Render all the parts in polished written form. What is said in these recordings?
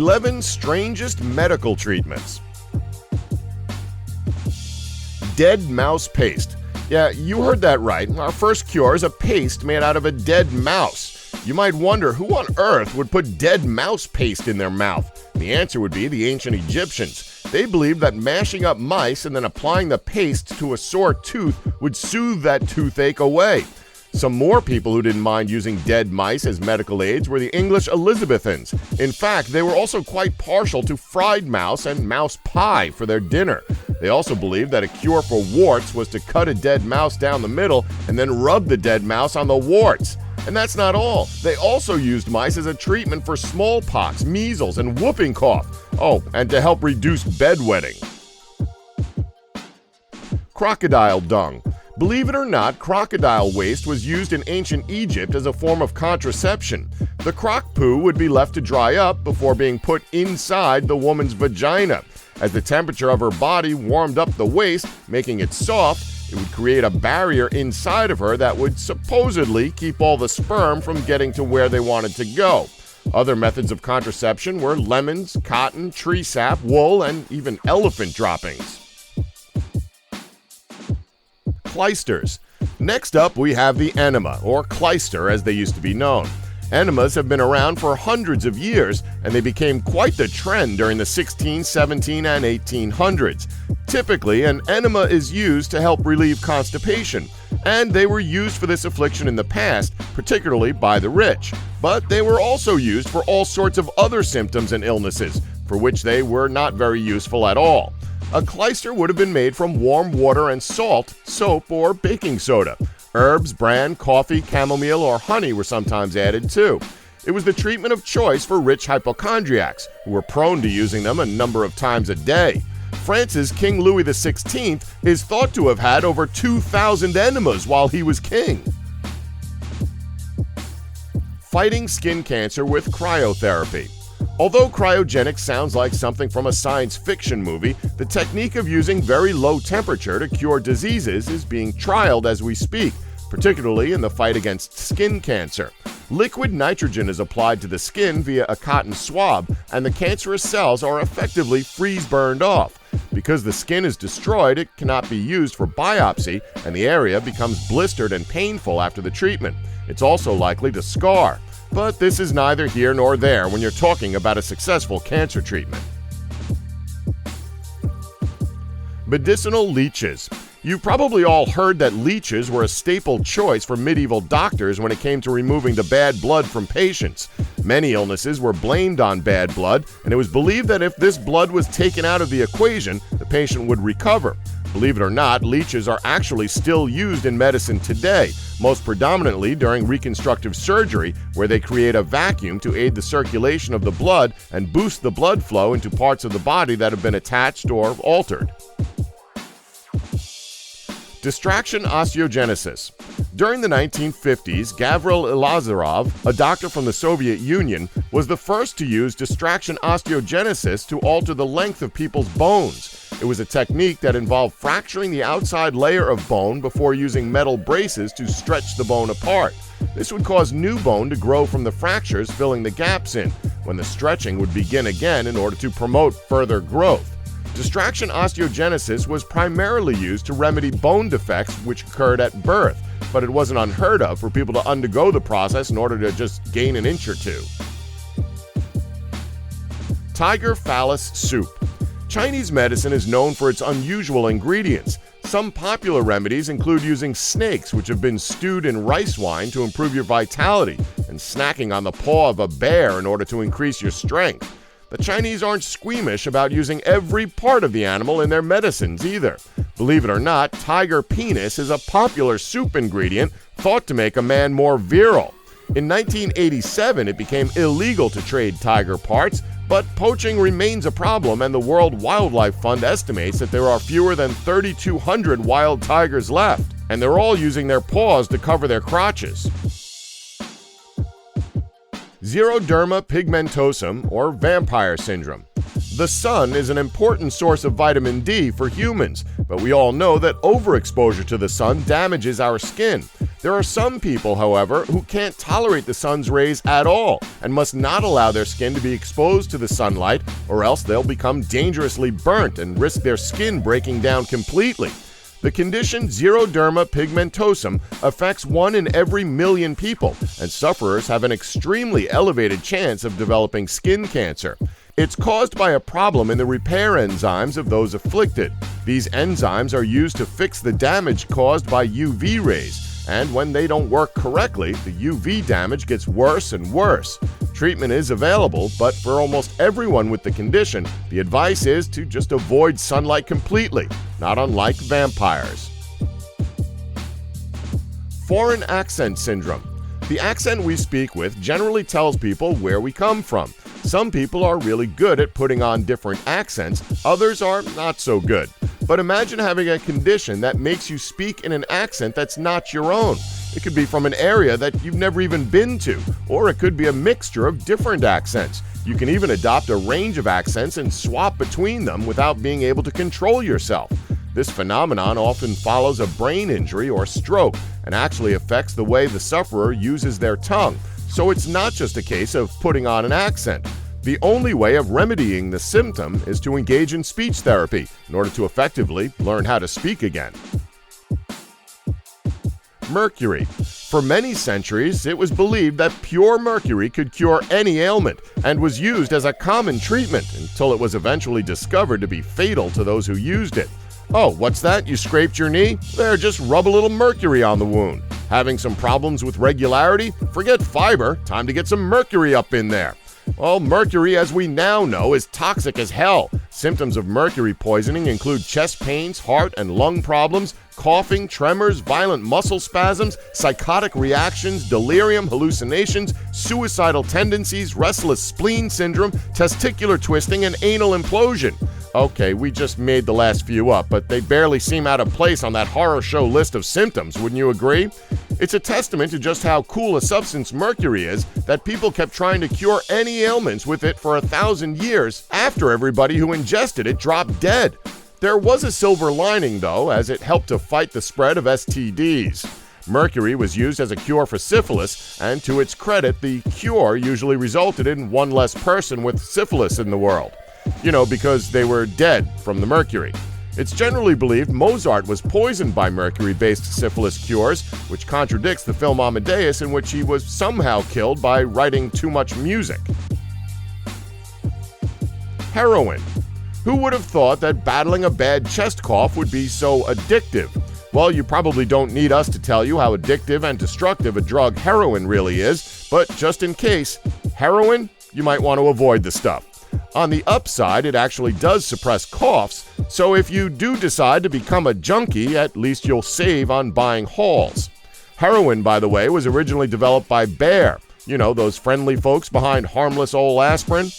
11 strangest medical treatments. Dead mouse paste. Yeah, you heard that right. Our first cure is a paste made out of a dead mouse. You might wonder who on earth would put dead mouse paste in their mouth. The answer would be the ancient Egyptians. They believed that mashing up mice and then applying the paste to a sore tooth would soothe that toothache away. Some more people who didn't mind using dead mice as medical aids were the English Elizabethans. In fact, they were also quite partial to fried mouse and mouse pie for their dinner. They also believed that a cure for warts was to cut a dead mouse down the middle and then rub the dead mouse on the warts. And that's not all. They also used mice as a treatment for smallpox, measles, and whooping cough. Oh, and to help reduce bedwetting. Crocodile dung. Believe it or not, crocodile waste was used in ancient Egypt as a form of contraception. The croc poo would be left to dry up before being put inside the woman's vagina. As the temperature of her body warmed up the waste, making it soft, it would create a barrier inside of her that would supposedly keep all the sperm from getting to where they wanted to go. Other methods of contraception were lemons, cotton, tree sap, wool, and even elephant droppings. Clysters. Next up, we have the enema, or clyster as they used to be known. Enemas have been around for hundreds of years, and they became quite the trend during the 16, 17, and 1800s. Typically, an enema is used to help relieve constipation, and they were used for this affliction in the past, particularly by the rich. But they were also used for all sorts of other symptoms and illnesses, for which they were not very useful at all. A clyster would have been made from warm water and salt, soap, or baking soda. Herbs, bran, coffee, chamomile, or honey were sometimes added too. It was the treatment of choice for rich hypochondriacs, who were prone to using them a number of times a day. France's King Louis XVI is thought to have had over 2,000 enemas while he was king. Fighting skin cancer with cryotherapy. Although cryogenics sounds like something from a science fiction movie, the technique of using very low temperature to cure diseases is being trialed as we speak, particularly in the fight against skin cancer. Liquid nitrogen is applied to the skin via a cotton swab, and the cancerous cells are effectively freeze-burned off. Because the skin is destroyed, it cannot be used for biopsy, and the area becomes blistered and painful after the treatment. It's also likely to scar. But this is neither here nor there when you're talking about a successful cancer treatment. Medicinal leeches. You've probably all heard that leeches were a staple choice for medieval doctors when it came to removing the bad blood from patients. Many illnesses were blamed on bad blood, and it was believed that if this blood was taken out of the equation, the patient would recover. Believe it or not, leeches are actually still used in medicine today, most predominantly during reconstructive surgery, where they create a vacuum to aid the circulation of the blood and boost the blood flow into parts of the body that have been attached or altered. Distraction osteogenesis. During the 1950s, Gavril Lazarov, a doctor from the Soviet Union, was the first to use distraction osteogenesis to alter the length of people's bones. It was a technique that involved fracturing the outside layer of bone before using metal braces to stretch the bone apart. This would cause new bone to grow from the fractures, filling the gaps in, when the stretching would begin again in order to promote further growth. Distraction osteogenesis was primarily used to remedy bone defects which occurred at birth, but it wasn't unheard of for people to undergo the process in order to just gain an inch or two. Tiger phallus soup. Chinese medicine is known for its unusual ingredients. Some popular remedies include using snakes, which have been stewed in rice wine to improve your vitality, and snacking on the paw of a bear in order to increase your strength. The Chinese aren't squeamish about using every part of the animal in their medicines either. Believe it or not, tiger penis is a popular soup ingredient thought to make a man more virile. In 1987, it became illegal to trade tiger parts, but poaching remains a problem, and the World Wildlife Fund estimates that there are fewer than 3,200 wild tigers left, and they're all using their paws to cover their crotches. Xeroderma pigmentosum, or vampire syndrome. The sun is an important source of vitamin D for humans, but we all know that overexposure to the sun damages our skin. There are some people, however, who can't tolerate the sun's rays at all and must not allow their skin to be exposed to the sunlight, or else they'll become dangerously burnt and risk their skin breaking down completely. The condition xeroderma pigmentosum affects 1 in every million people, and sufferers have an extremely elevated chance of developing skin cancer. It's caused by a problem in the repair enzymes of those afflicted. These enzymes are used to fix the damage caused by UV rays, and when they don't work correctly, the UV damage gets worse and worse. Treatment is available, but for almost everyone with the condition, the advice is to just avoid sunlight completely, not unlike vampires. Foreign accent syndrome. The accent we speak with generally tells people where we come from. Some people are really good at putting on different accents, others are not so good. But imagine having a condition that makes you speak in an accent that's not your own. It could be from an area that you've never even been to, or it could be a mixture of different accents. You can even adopt a range of accents and swap between them without being able to control yourself. This phenomenon often follows a brain injury or stroke and actually affects the way the sufferer uses their tongue. So it's not just a case of putting on an accent. The only way of remedying the symptom is to engage in speech therapy in order to effectively learn how to speak again. Mercury. For many centuries, it was believed that pure mercury could cure any ailment and was used as a common treatment until it was eventually discovered to be fatal to those who used it. Oh, what's that? You scraped your knee? There, just rub a little mercury on the wound. Having some problems with regularity? Forget fiber, time to get some mercury up in there. Well, mercury, as we now know, is toxic as hell. Symptoms of mercury poisoning include chest pains, heart and lung problems, coughing, tremors, violent muscle spasms, psychotic reactions, delirium, hallucinations, suicidal tendencies, restless spleen syndrome, testicular twisting, and anal implosion. Okay, we just made the last few up, but they barely seem out of place on that horror show list of symptoms, wouldn't you agree? It's a testament to just how cool a substance mercury is that people kept trying to cure any ailments with it for 1,000 years after everybody who ingested it dropped dead. There was a silver lining, though, as it helped to fight the spread of STDs. Mercury was used as a cure for syphilis, and to its credit, the cure usually resulted in one less person with syphilis in the world. You know, because they were dead from the mercury. It's generally believed Mozart was poisoned by mercury-based syphilis cures, which contradicts the film Amadeus, in which he was somehow killed by writing too much music. Heroin. Who would have thought that battling a bad chest cough would be so addictive? Well, you probably don't need us to tell you how addictive and destructive a drug heroin really is, but just in case, heroin, you might want to avoid the stuff. On the upside, it actually does suppress coughs, so if you do decide to become a junkie, at least you'll save on buying Halls. Heroin, by the way, was originally developed by Bayer. You know, those friendly folks behind harmless old aspirin.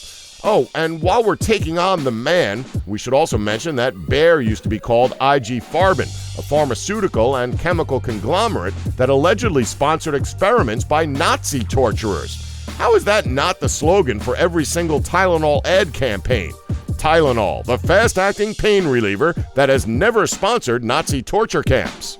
Oh, and while we're taking on the man, we should also mention that Bayer used to be called IG Farben, a pharmaceutical and chemical conglomerate that allegedly sponsored experiments by Nazi torturers. How is that not the slogan for every single Tylenol ad campaign? Tylenol, the fast-acting pain reliever that has never sponsored Nazi torture camps.